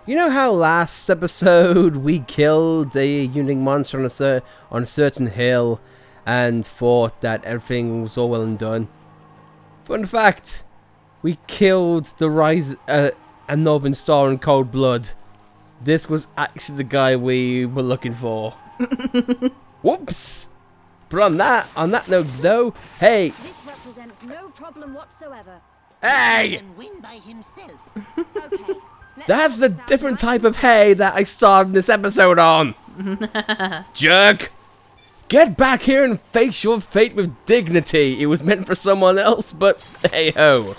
You know how last episode we killed a unique monster on a certain hill and thought that everything was all well and done? Fun fact, we killed the a Northern Star in cold blood. This was actually the guy we were looking for. Whoops! But on that note though, hey! This represents no problem whatsoever. Hey! Win by himself. Okay. That's a different type of hey that I started this episode on! Jerk! Get back here and face your fate with dignity. It was meant for someone else, but hey ho!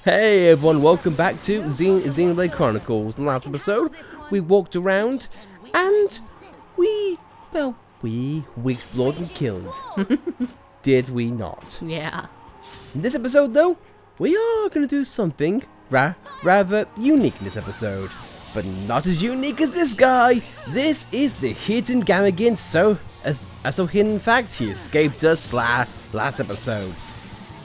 Hey everyone, welcome back to Xenoblade Chronicles. In the last episode, we walked around and we explored and killed. Did we not? Yeah. In this episode though, we are going to do something rather unique in this episode. But not as unique as this guy. This is the hidden Gamagan, so hidden in fact he escaped us last episode.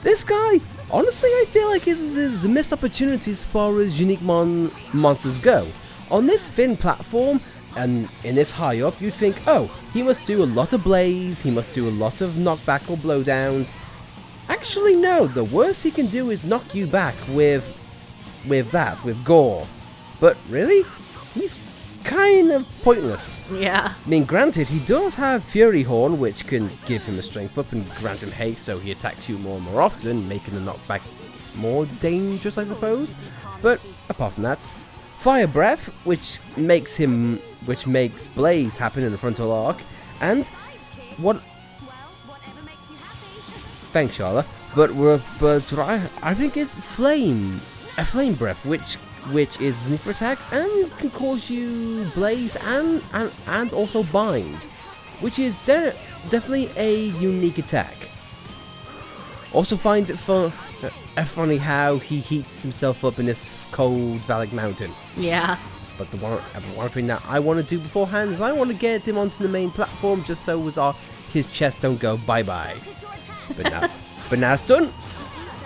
This guy, honestly, I feel like is a missed opportunity as far as unique monsters go. On this thin platform and in this high up, you'd think, oh, he must do a lot of blaze, he must do a lot of knockback or blowdowns. Actually, no, the worst he can do is knock you back with gore. But really, he's kind of pointless. Yeah. I mean, granted, he does have Fury Horn, which can give him a strength up and grant him haste, so he attacks you more and more often, making the knockback more dangerous, I suppose. But apart from that, Fire Breath, which makes Blaze happen in the frontal arc, and what? Thanks, Charlotte. But I think it's Flame Breath, which is a sneaker attack and can cause you blaze and also bind, which is definitely a unique attack. Also find it funny how he heats himself up in this cold Valak mountain. Yeah. But the one thing that I want to do beforehand is I want to get him onto the main platform just so his chest don't go bye-bye. But now it's done.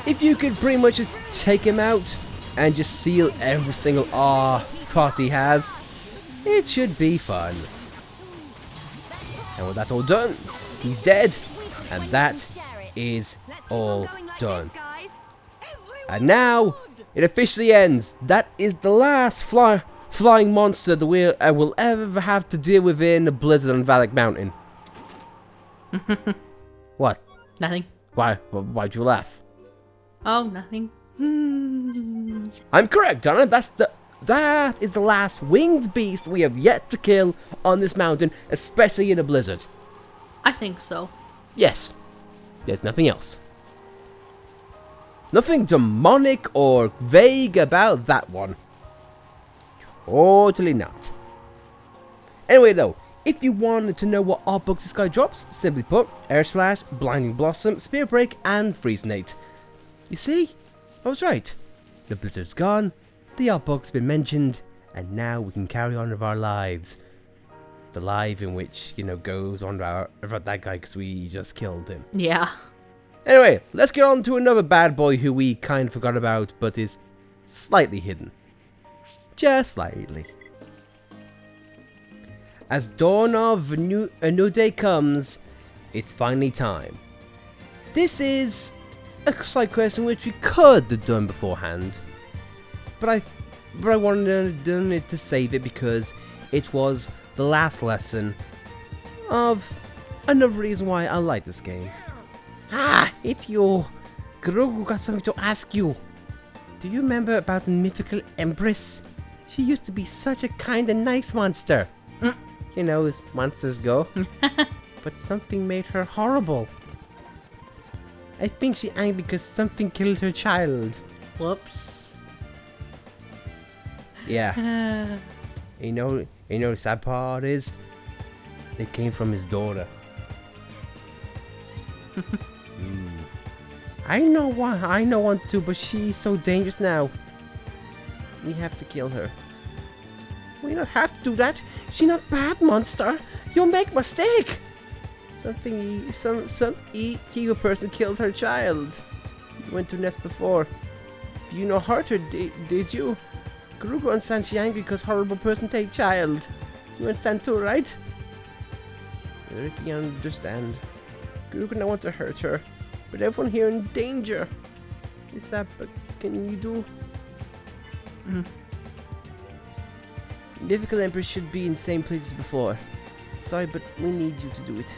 If you could pretty much just take him out and just seal every single part he has, it should be fun. And with that all done, he's dead, and that is all done. And now it officially ends. That is the last flying monster that I will ever have to deal with in the blizzard on Valak Mountain. What? Nothing. Why'd you laugh? Oh, nothing. I'm correct, Donna. That is the last winged beast we have yet to kill on this mountain, especially in a blizzard. I think so. Yes. There's nothing else. Nothing demonic or vague about that one. Totally not. Anyway, though, if you wanted to know what art books this guy drops, simply put, Air Slash, Blinding Blossom, Spear Break, and Freeze Nate. You see? I was right. The blizzard's gone, the art book's been mentioned, and now we can carry on with our lives. The life in which, goes on about that guy because we just killed him. Yeah. Anyway, let's get on to another bad boy who we kind of forgot about, but is slightly hidden. Just slightly. As dawn of a new day comes, it's finally time. This is a side quest in which we could have done beforehand, but I wanted to save it because it was the last lesson of another reason why I like this game. It's you. Grogu got something to ask you. Do you remember about the mythical Empress? She used to be such a kind and nice monster. You know, as monsters go. But something made her horrible. I think she angry because something killed her child. Whoops. Yeah. You know the sad part is? It came from his daughter. I know one too, but she's so dangerous now. We have to kill her. We don't have to do that. She's not bad, monster. You'll make mistake. Some evil person killed her child. Went to nest before. you not hurt her, did you? Garuga understands she's angry because horrible person take child. You understand too, right? Ricky understand. Garuga don't want to hurt her, but everyone here in danger. Is that, but can you do? Difficult Emperor should be in the same place as before. Sorry, but we need you to do it.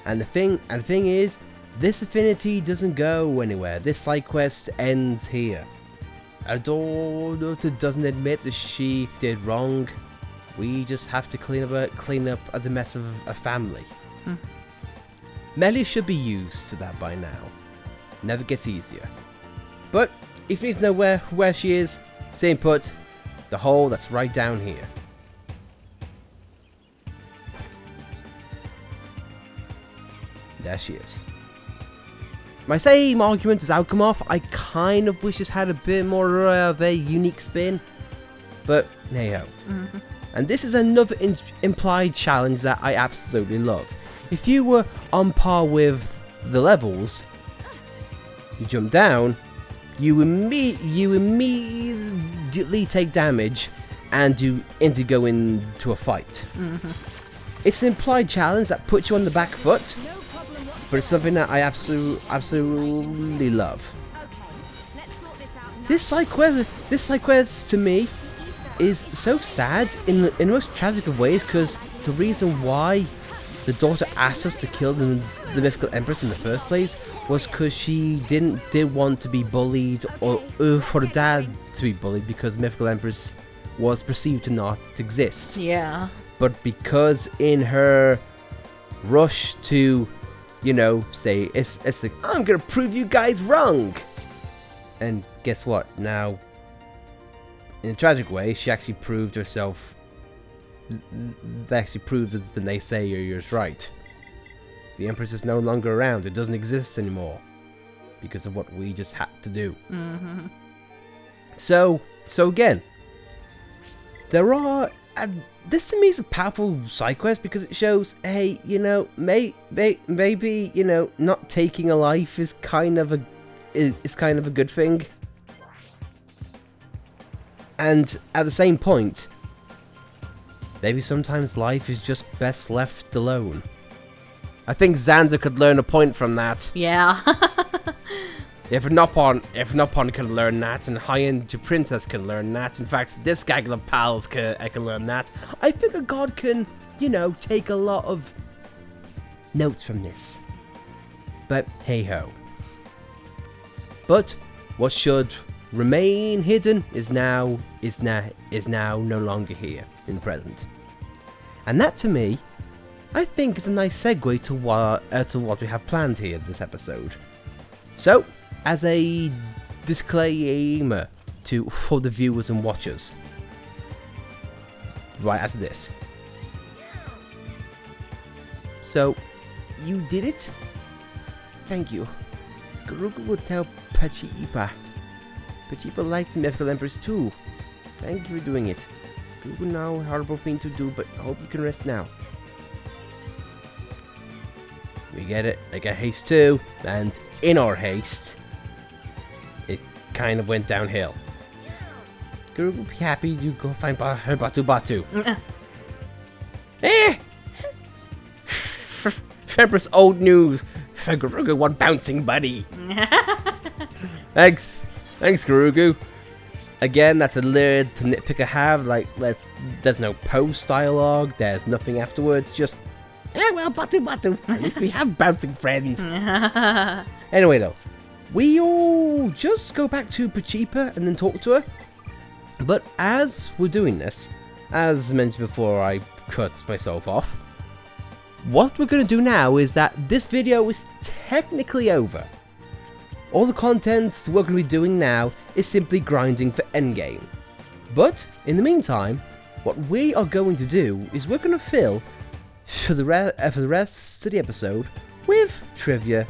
And the thing is, this affinity doesn't go anywhere. This side quest ends here. Adorno doesn't admit that she did wrong. We just have to clean up the mess of a family. Melee should be used to that by now. Never gets easier. But if you need to know where she is, same put, the hole that's right down here. There she is. My same argument as outcome off, I kind of wish this had a bit more of a unique spin, but hey ho. And this is another implied challenge that I absolutely love. If you were on par with the levels, you jump down, you immediately take damage, and you instantly go into a fight. It's an implied challenge that puts you on the back foot. No problem whatsoever. But it's something that I absolutely love. Okay, let's sort this out now. This side quest to me is so sad in the most tragic of ways, because the reason why the daughter asked us to kill the mythical empress in the first place was because she didn't want to be bullied, or for the dad to be bullied, because mythical empress was perceived to not exist. Yeah. But because in her rush to, you know, say, it's like, I'm gonna prove you guys wrong! And guess what? Now, in a tragic way, she actually proved herself. They actually proved that the naysayer is right. The Empress is no longer around. It doesn't exist anymore. Because of what we just had to do. So again, there are... this to me is a powerful side quest because it shows, hey, you know, maybe, you know, not taking a life is kind of a good thing. And at the same point, maybe sometimes life is just best left alone. I think Xander could learn a point from that. Yeah. If Nopon can learn that, and High-End Princess can learn that, in fact, this gaggle of pals can learn that, I think a god can, you know, take a lot of notes from this. But hey-ho. But what should remain hidden is now no longer here in the present. And that, to me, I think is a nice segue to what we have planned here this episode. So, as a disclaimer for the viewers and watchers, right after this. So, you did it? Thank you. Garuga will tell Pachipa. Pachipa likes mythical empress too. Thank you for doing it. Garuga now, horrible thing to do, but I hope you can rest now. We get it, like a haste too, and in our haste, it kind of went downhill. Garuga will be happy you go find her Batu. Eh! Empress old news. Garuga one bouncing buddy. Thanks, Garuga. Again, that's a little to nitpick I have. Like, there's no post dialogue. There's nothing afterwards. Just, well, Batu. At least we have bouncing friends. Anyway, though, we'll just go back to Pachipa and then talk to her. But as we're doing this, as mentioned before, I cut myself off. What we're going to do now is that this video is technically over. All the content we're going to be doing now is simply grinding for endgame. But, in the meantime, what we are going to do is we're going to fill for the rest of the episode with trivia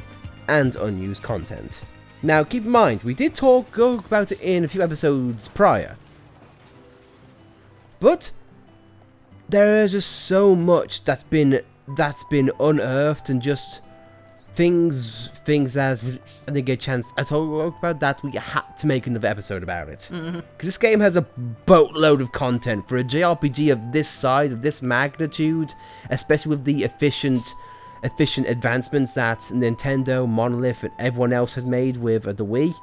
and unused content. Now, keep in mind, we did go about it in a few episodes prior. But, there is just so much that's been unearthed and just things that I didn't get a chance to talk about that we had to make another episode about it. Because this game has a boatload of content for a JRPG of this size, of this magnitude, especially with the efficient advancements that Nintendo, Monolith, and everyone else had made with the Wii.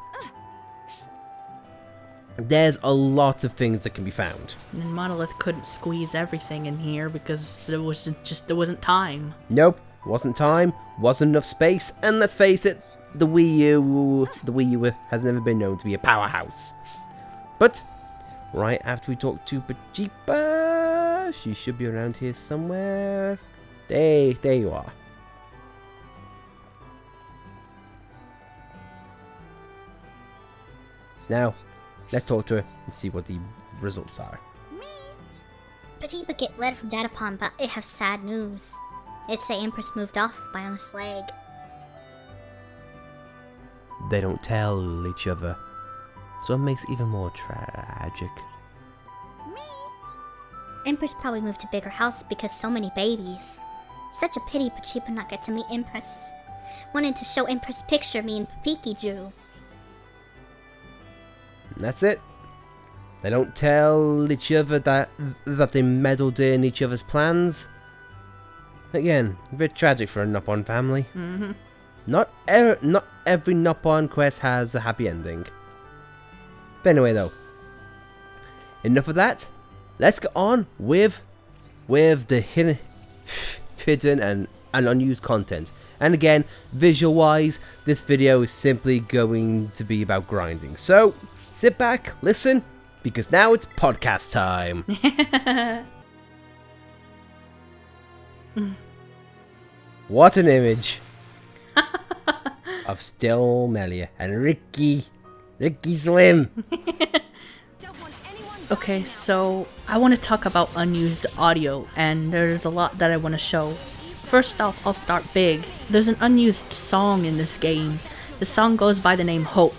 There's a lot of things that can be found. And Monolith couldn't squeeze everything in here because there wasn't time. Nope, wasn't time, wasn't enough space, and let's face it, the Wii U has never been known to be a powerhouse. But right after we talk to Pajipa, she should be around here somewhere. There you are. Now, let's talk to her and see what the results are. Pajipa get letter from Datapon, but it have sad news. It say Empress moved off by on a slag. They don't tell each other, so it makes it even more tragic. Empress probably moved to bigger house because so many babies. Such a pity Pajipa not get to meet Empress. Wanted to show Empress picture me and Papiki drew. That's it. They don't tell each other that they meddled in each other's plans. Again, a bit tragic for a Noppon family. Not every Noppon quest has a happy ending. But anyway, though, enough of that. Let's get on with the hidden and unused content. And again, visual-wise, this video is simply going to be about grinding. So sit back, listen, because now it's podcast time. What an image of still Melia and Ricky Slim. Okay, so I want to talk about unused audio, and there's a lot that I want to show. First off, I'll start big. There's an unused song in this game. The song goes by the name Hope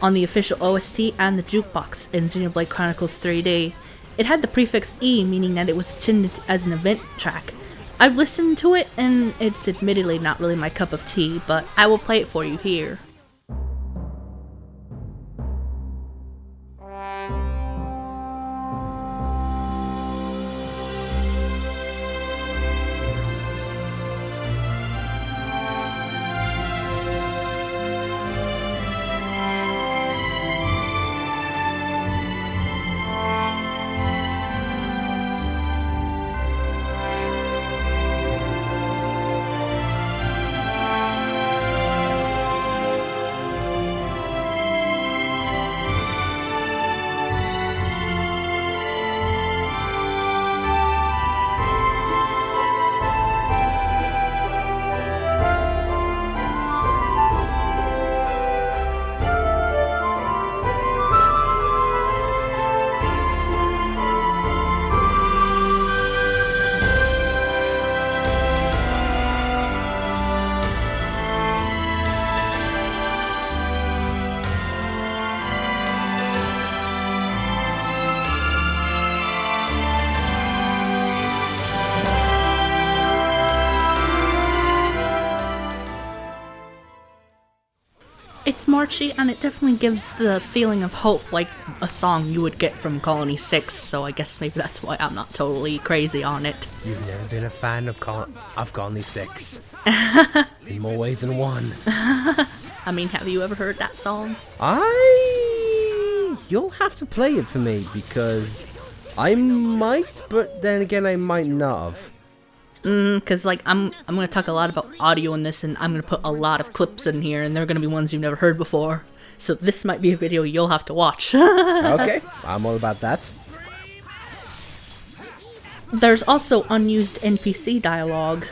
on the official OST and the jukebox in Xenoblade Chronicles 3D. It had the prefix E, meaning that it was intended as an event track. I've listened to it, and it's admittedly not really my cup of tea, but I will play it for you here. It's marchy, and it definitely gives the feeling of hope, like a song you would get from Colony 6, so I guess maybe that's why I'm not totally crazy on it. You've never been a fan of Colony 6. In more ways than one. I mean, have you ever heard that song? You'll have to play it for me, because I might, but then again I might not have. Because, like, I'm going to talk a lot about audio in this, and I'm going to put a lot of clips in here, and they're going to be ones you've never heard before. So this might be a video you'll have to watch. Okay, I'm all about that. There's also unused NPC dialogue.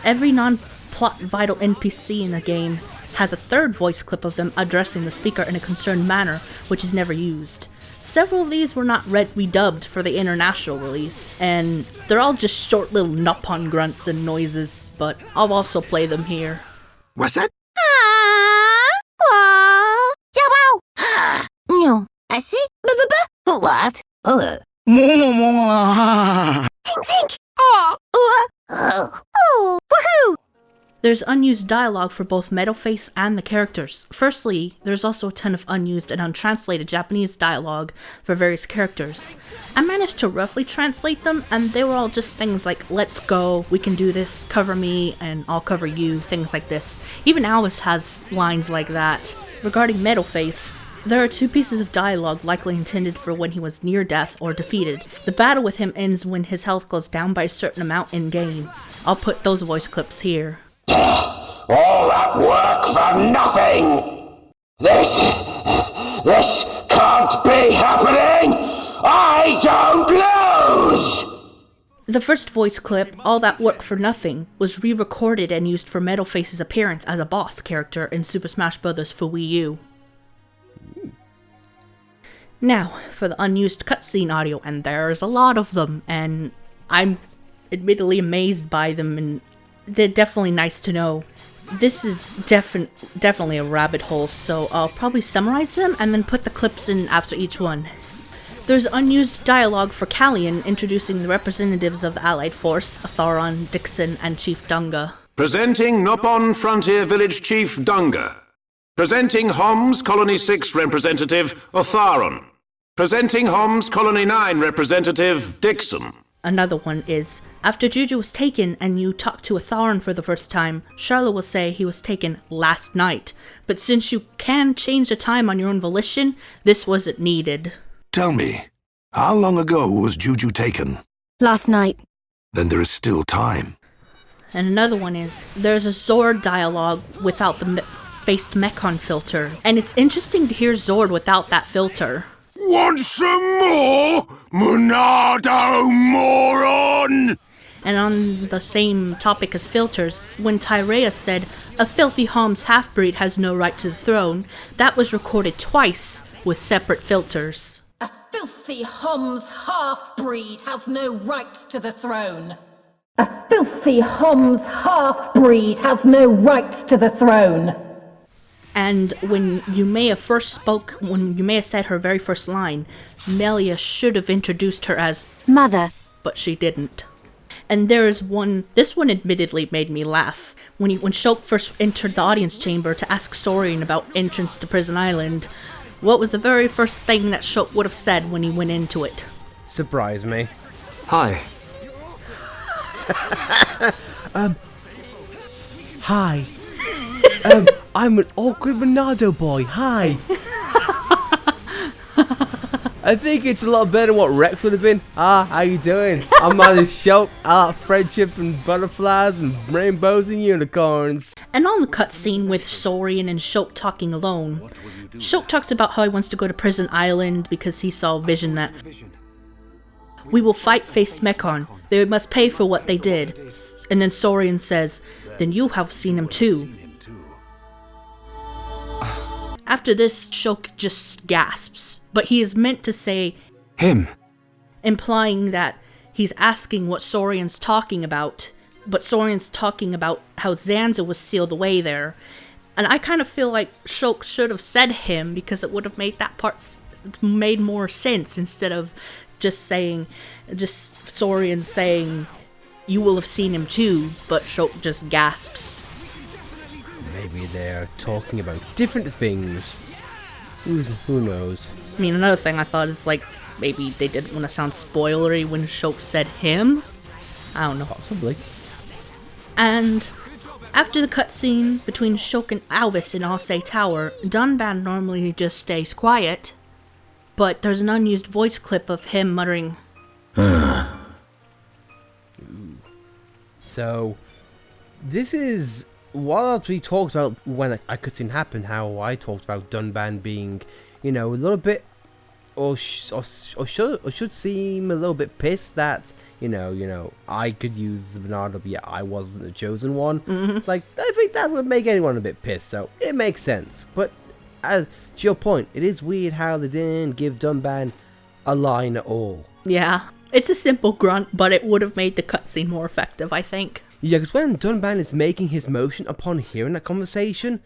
Every non-plot vital NPC in the game has a third voice clip of them addressing the speaker in a concerned manner, which is never used. Several of these were not redubbed for the international release, and they're all just short little Noppon grunts and noises, but I'll also play them here. What's that? No, I see. What? Think. Oh, woohoo! There's unused dialogue for both Meadowface and the characters. Firstly, there's also a ton of unused and untranslated Japanese dialogue for various characters. I managed to roughly translate them, and they were all just things like, let's go, we can do this, cover me, and I'll cover you, things like this. Even Alice has lines like that. Regarding Meadowface, there are 2 pieces of dialogue likely intended for when he was near death or defeated. The battle with him ends when his health goes down by a certain amount in-game. I'll put those voice clips here. All that work for nothing! This can't be happening! I don't lose! The first voice clip, All That Work for Nothing, was re-recorded and used for Meadowface's appearance as a boss character in Super Smash Bros. For Wii U. Now, for the unused cutscene audio, and there's a lot of them, and I'm admittedly amazed by them, and they're definitely nice to know. This is definitely a rabbit hole, so I'll probably summarize them and then put the clips in after each one. There's unused dialogue for Callian introducing the representatives of the Allied Force, Atharon, Dixon, and Chief Dunga. Presenting Noppon Frontier Village Chief Dunga. Presenting Homs Colony 6 representative Atharon. Presenting Homs Colony 9 representative Dixon. Another one is, after Juju was taken and you talk to Atharon for the first time, Charlotte will say he was taken last night. But since you can change the time on your own volition, this wasn't needed. Tell me, how long ago was Juju taken? Last night. Then there is still time. And another one is, there's a Zord dialogue without the faced Mechon filter. And it's interesting to hear Zord without that filter. Want some more? Monado moron! And on the same topic as filters, when Tyrea said, a filthy Homs half-breed has no right to the throne, that was recorded twice with separate filters. A filthy Homs half-breed has no right to the throne. A filthy Homs half-breed has no right to the throne. And when Yumea said her very first line, Melia should have introduced her as Mother. But she didn't. And there is one, this one admittedly made me laugh. When Shulk first entered the audience chamber to ask Saurian about entrance to Prison Island, what was the very first thing that Shulk would have said when he went into it? Surprise me. Hi. Hi. I'm an awkward Monado boy. Hi. I think it's a lot better than what Rex would have been. How you doing? I'm on a show. Friendship and butterflies and rainbows and unicorns. And on the cutscene with Saurian and Shulk talking alone, Shulk talks about how he wants to go to Prison Island because he saw a vision that we will fight faced Mechon. They must pay for what they did. And then Saurian says, then you have seen him too. After this, Shulk just gasps, but he is meant to say him, implying that he's asking what Saurian's talking about, but Saurian's talking about how Zanza was sealed away there. And I kind of feel like Shulk should have said him because it would have made that part made more sense instead of just Saurian saying you will have seen him too, but Shulk just gasps. Maybe they're talking about different things. Who knows? I mean, another thing I thought is like, maybe they didn't want to sound spoilery when Shulk said him. I don't know. Possibly. And after the cutscene between Shulk and Alvis in Alsei Tower, Dunban normally just stays quiet, but there's an unused voice clip of him muttering, So, this is what we talked about when a cutscene happened, how I talked about Dunban being, a little bit, or should seem a little bit pissed that, I could use Bernardo, but yeah, I wasn't the chosen one. Mm-hmm. It's like, I think that would make anyone a bit pissed, so it makes sense. But, to your point, it is weird how they didn't give Dunban a line at all. Yeah, it's a simple grunt, but it would have made the cutscene more effective, I think. Yeah, because when Dunban is making his motion upon hearing that conversation,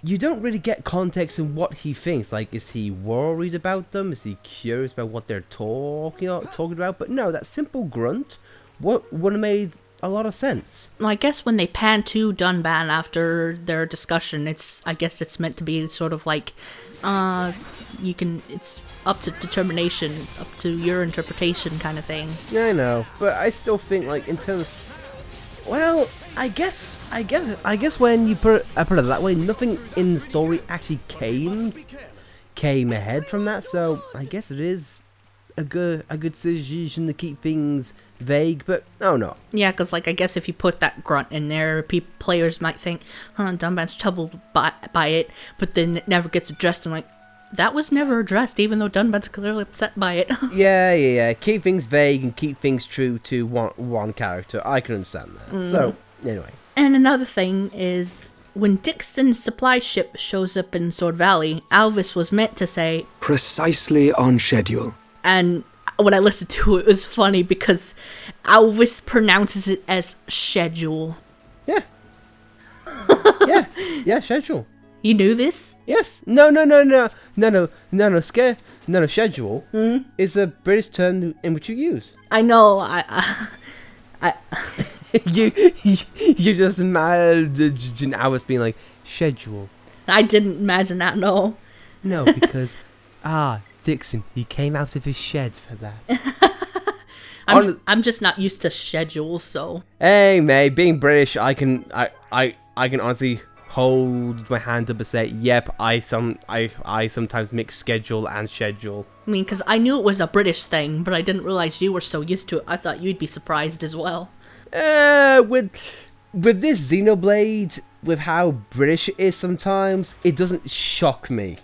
you don't really get context in what he thinks. Like, is he worried about them? Is he curious about what they're talking about? But no, that simple grunt would have made a lot of sense. Well, I guess when they pan to Dunban after their discussion, I guess it's meant to be sort of like, it's up to determination, it's up to your interpretation kind of thing. Yeah, I know, but I still think, like, in terms of, well, I guess when you put it that way, nothing in the story actually came ahead from that, so I guess it is a good decision to keep things vague, but oh no. Yeah, because like I guess if you put that grunt in there, players might think, Dunban's troubled by it, but then it never gets addressed, and like, that was never addressed, even though Dunban's clearly upset by it. Yeah. Keep things vague and keep things true to one character. I can understand that. So, anyway. And another thing is, when Dixon's supply ship shows up in Sword Valley, Alvis was meant to say, Precisely on schedule. And when I listened to it, it was funny because Alvis pronounces it as schedule. Yeah. yeah, schedule. You knew this? Yes. No. Schedule is a British term in which you use. I know. I you just imagined Alice being like, schedule. I didn't imagine that, no. No, because, Dixon, he came out of his shed for that. I'm just not used to schedules, so. Hey, mate, being British, I can honestly hold my hand up and say, yep, I sometimes mix schedule and schedule. I mean, because I knew it was a British thing, but I didn't realize you were so used to it. I thought you'd be surprised as well. With this Xenoblade, with how British it is sometimes, it doesn't shock me.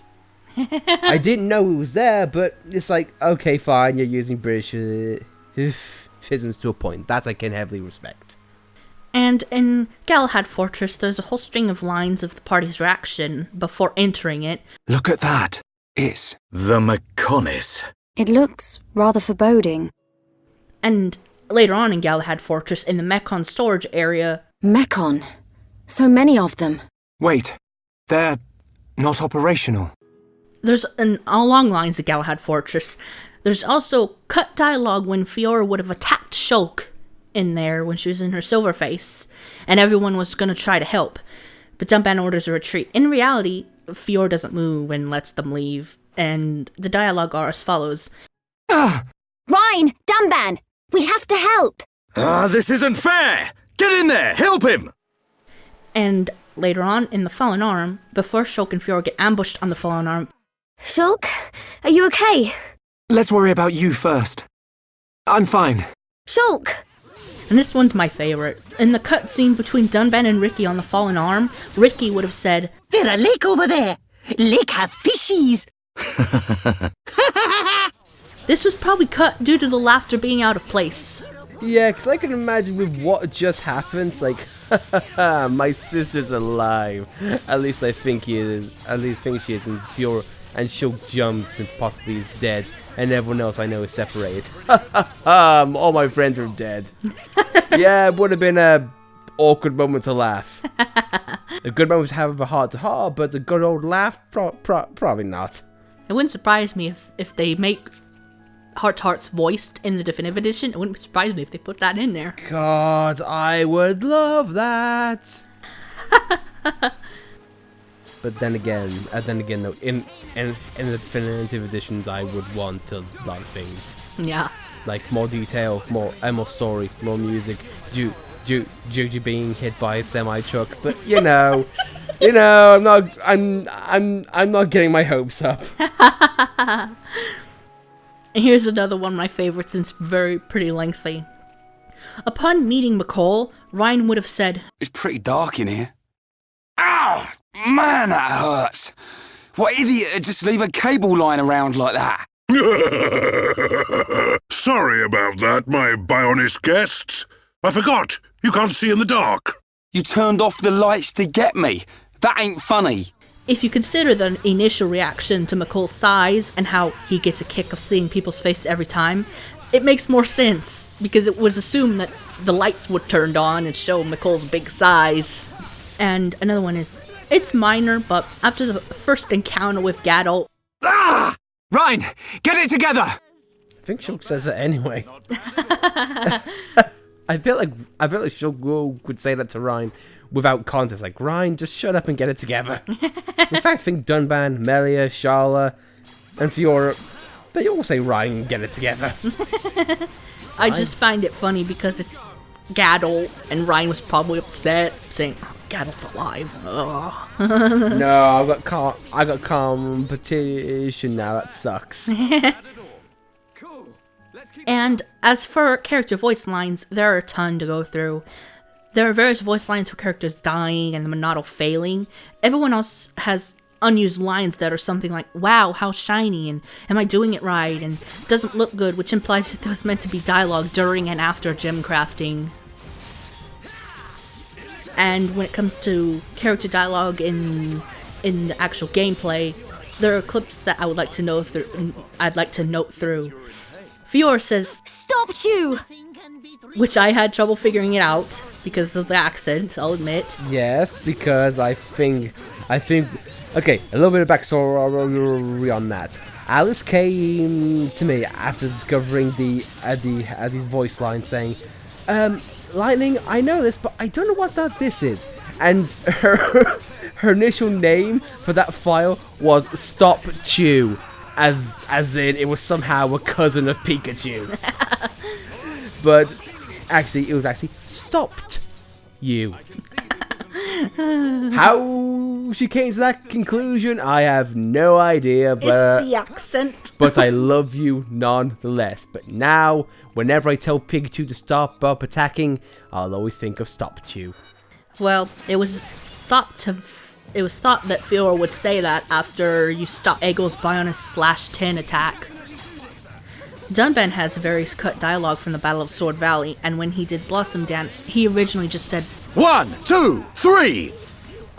I didn't know it was there, but it's like, okay, fine, you're using British fisms to a point. That I can heavily respect. And in Galahad Fortress, there's a whole string of lines of the party's reaction before entering it. Look at that. It's the Mechonis. It looks rather foreboding. And later on in Galahad Fortress, in the Mechon storage area... Mechon? So many of them. Wait, they're not operational. There's along lines of Galahad Fortress. There's also cut dialogue when Fiora would have attacked Shulk in there when she was in her silver face, and everyone was going to try to help. But Dunban orders a retreat. In reality, Fiora doesn't move and lets them leave, and the dialogue are as follows. Rhine! Dunban! We have to help! This isn't fair! Get in there! Help him! And later on, in the Fallen Arm, before Shulk and Fiora get ambushed on the Fallen Arm... Shulk? Are you okay? Let's worry about you first. I'm fine. Shulk! And this one's my favorite. In the cutscene between Dunban and Ricky on the Fallen Arm, Ricky would have said, There's a lake over there! Lake have fishies! This was probably cut due to the laughter being out of place. Yeah, because I can imagine with what just happened, like, my sister's alive. At least I think he is. At least think she is, and Fiora and Shulk jumped and possibly is dead, and everyone else I know is separated. All my friends are dead. Yeah, it would have been a awkward moment to laugh. A good moment to have a heart-to-heart, but a good old laugh, probably not. It wouldn't surprise me if they make Hearts voiced in the Definitive Edition. It wouldn't surprise me if they put that in there. God, I would love that. But then again, though, in the Definitive Editions, I would want a lot of things. Yeah. Like more detail, more story, more music. Juju being hit by a semi truck, but I'm not getting my hopes up. Here's another one of my favorites, and it's pretty lengthy. Upon meeting McCall, Ryan would have said, It's pretty dark in here. Ow! Man, that hurts. What idiot would just leave a cable line around like that? Sorry about that, my Bionis guests. I forgot. You can't see in the dark. You turned off the lights to get me. That ain't funny. If you consider the initial reaction to McCall's size and how he gets a kick of seeing people's faces every time, it makes more sense, because it was assumed that the lights were turned on and show McCall's big size. And another one is, it's minor, but after the first encounter with Gadol... Ah! Ryan, get it together! I think Shulk says it anyway. I feel like Shulk would say that to Ryan without context. Like, Ryan, just shut up and get it together. In fact, I think Dunban, Melia, Sharla, and Fiora, they all say Ryan, get it together. I just find it funny because it's Gaddle, and Ryan was probably upset, saying, oh, Gaddle's alive. No, I got competition now. That sucks. And as for character voice lines, there are a ton to go through. There are various voice lines for characters dying and the Monado failing. Everyone else has unused lines that are something like, wow, how shiny, and am I doing it right, and doesn't look good, which implies that there was meant to be dialogue during and after gem crafting. And when it comes to character dialogue in the actual gameplay, there are clips that I would like to note through. Fiora says, "Stop you!" which I had trouble figuring it out because of the accent, I'll admit. Yes, because I think, okay, a little bit of backstory on that. Alice came to me after discovering these voice lines saying, Lightning, I know this, but I don't know what this is. And her initial name for that file was Stop Chew. As in, it was somehow a cousin of Pikachu. But actually, it was actually Stopped You. How she came to that conclusion, I have no idea. But it's the accent. But I love you nonetheless. But now, whenever I tell Pikachu to stop attacking, I'll always think of Stopped You. Well, it was thought that Fiora would say that after you stop Eagle's Bionis /10 attack. Dunban has various cut dialogue from the Battle of Sword Valley, and when he did Blossom Dance, he originally just said, 1, 2, 3!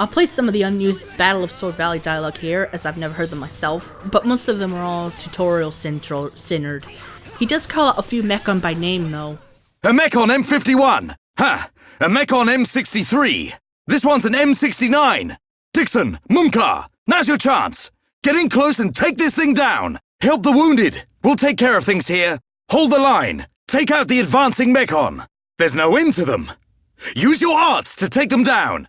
I'll play some of the unused Battle of Sword Valley dialogue here, as I've never heard them myself, but most of them are all tutorial-centered. He does call out a few Mechon by name, though. A Mechon M51! Ha! A Mechon M63! This one's an M69! Dixon, Mumka, now's your chance! Get in close and take this thing down! Help the wounded! We'll take care of things here! Hold the line! Take out the advancing Mechon! There's no end to them! Use your arts to take them down!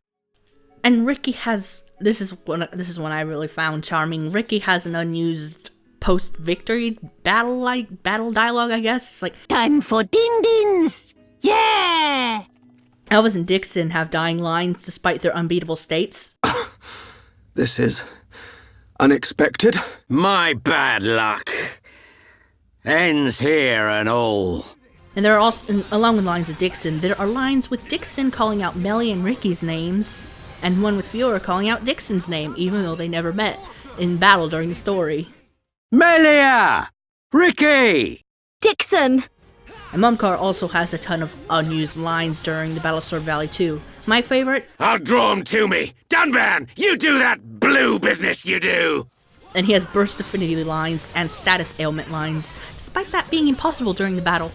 And Ricky has... This is one I really found charming. Ricky has an unused post-victory battle dialogue, I guess. It's like, time for din-dins! Yeah! Elvis and Dixon have dying lines despite their unbeatable states. This is unexpected. My bad luck ends here and all. And there are also, along the lines of Dixon, there are lines with Dixon calling out Melly and Ricky's names, and one with Fiora calling out Dixon's name, even though they never met in battle during the story. Melia! Ricky! Dixon! And Mumkar also has a ton of unused lines during the Battle of Sword Valley too. My favorite... I'll draw 'em to me! Dunban! You do that blue business, you do! And he has burst affinity lines and status ailment lines, despite that being impossible during the battle.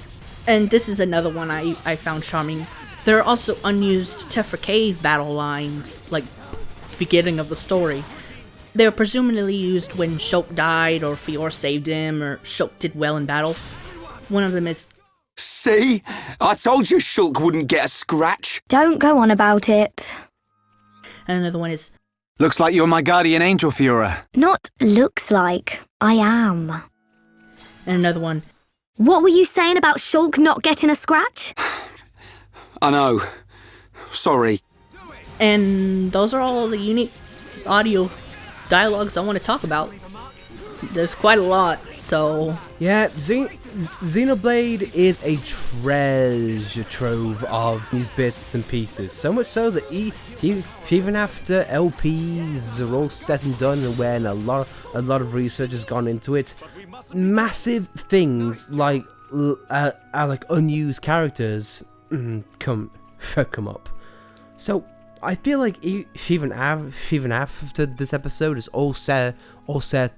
And this is another one I found charming. There are also unused Tephra Cave battle lines, like beginning of the story. They were presumably used when Shulk died, or Fiora saved him, or Shulk did well in battle. One of them is, see? I told you Shulk wouldn't get a scratch. Don't go on about it. And another one is, looks like you're my guardian angel, Fiora. Not looks like, I am. And another one, what were you saying about Shulk not getting a scratch? I know. Sorry. And those are all the unique audio dialogues I want to talk about. There's quite a lot, so... Yeah, Xenoblade is a treasure trove of these bits and pieces. So much so that even after LPs are all set and done, and when a lot of research has gone into it, massive things like unused characters come up. So I feel like even after this episode is all set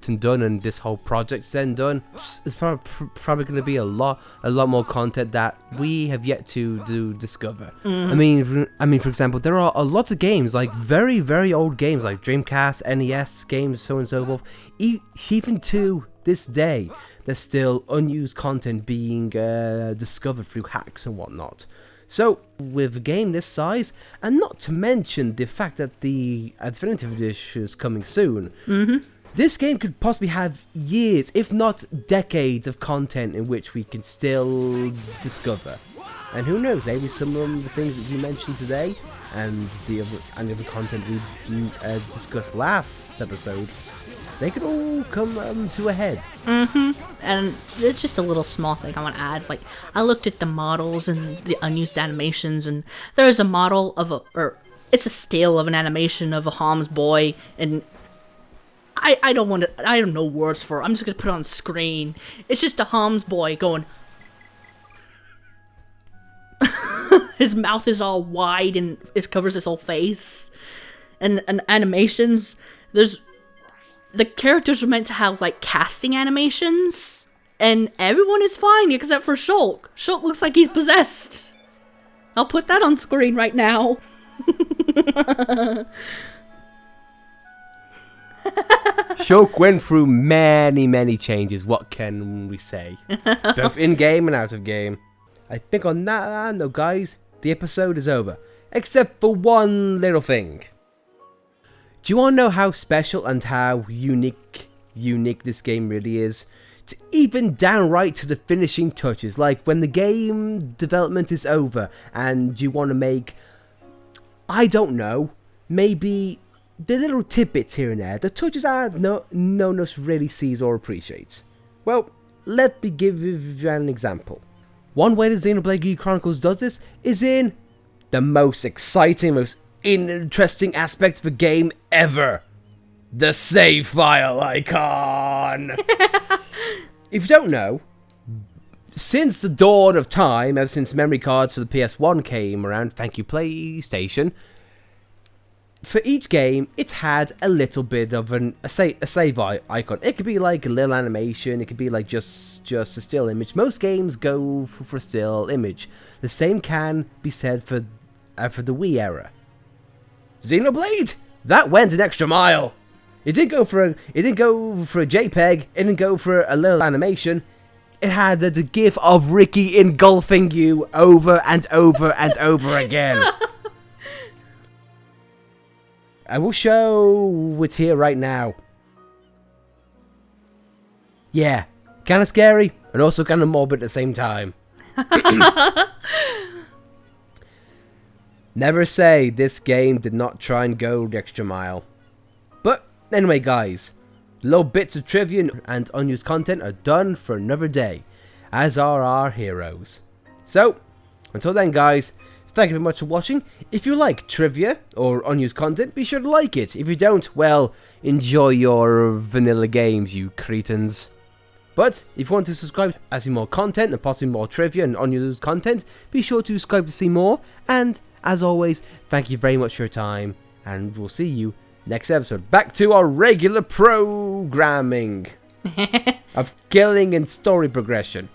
and done, and this whole project said and done, it's probably going to be a lot more content that we have yet to discover. Mm-hmm. I mean, for example, there are a lot of games, like very, very old games, like Dreamcast, NES games, so on and so forth. Even to this day, there's still unused content being discovered through hacks and whatnot. So, with a game this size, and not to mention the fact that the Definitive Edition is coming soon, this game could possibly have years, if not decades, of content in which we can still discover. And who knows, maybe some of the things that you mentioned today, and the other content we discussed last episode, they could all come to a head. And it's just a little small thing I want to add. It's like, I looked at the models and the unused animations, and there's a model of it's a still of an animation of a Homs boy, and I don't know words for it. I'm just gonna put it on screen. It's just a Homs boy going. His mouth is all wide and it covers his whole face. And animations, the characters are meant to have like casting animations, and everyone is fine except for Shulk. Shulk looks like he's possessed. I'll put that on screen right now. Shulk went through many changes, what can we say? Both in-game and out of game. I think on that note, guys, the episode is over. Except for one little thing. Do you want to know how special and how unique this game really is? To even downright to the finishing touches, like when the game development is over and you want to make, I don't know, maybe the little tidbits here and there, the touches no one else really sees or appreciates. Well, let me give you an example. One way that Xenoblade Chronicles does this is in the most exciting, most interesting aspect of a game ever. The save file icon! If you don't know, since the dawn of time, ever since memory cards for the PS1 came around, thank you PlayStation, for each game, it had a little bit of a save icon. It could be like a little animation, it could be like just a still image. Most games go for a still image. The same can be said for the Wii era. Xenoblade, that went an extra mile. It didn't go for a JPEG. It didn't go for a little animation. It had the GIF of Ricky engulfing you over and over and over again. I will show it here right now. Yeah, kind of scary and also kind of morbid at the same time. Never say this game did not try and go the extra mile. But anyway, guys, little bits of trivia and unused content are done for another day, as are our heroes. So, until then, guys, thank you very much for watching. If you like trivia or unused content, be sure to like it. If you don't, well, enjoy your vanilla games, you cretins. But if you want to subscribe to see more content and possibly more trivia and unused content, be sure to subscribe to see more. And as always, thank you very much for your time, and we'll see you next episode. Back to our regular programming of killing and story progression.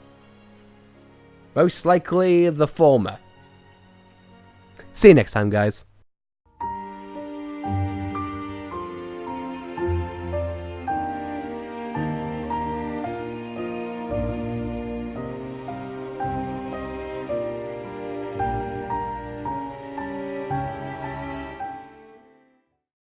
Most likely the former. See you next time, guys.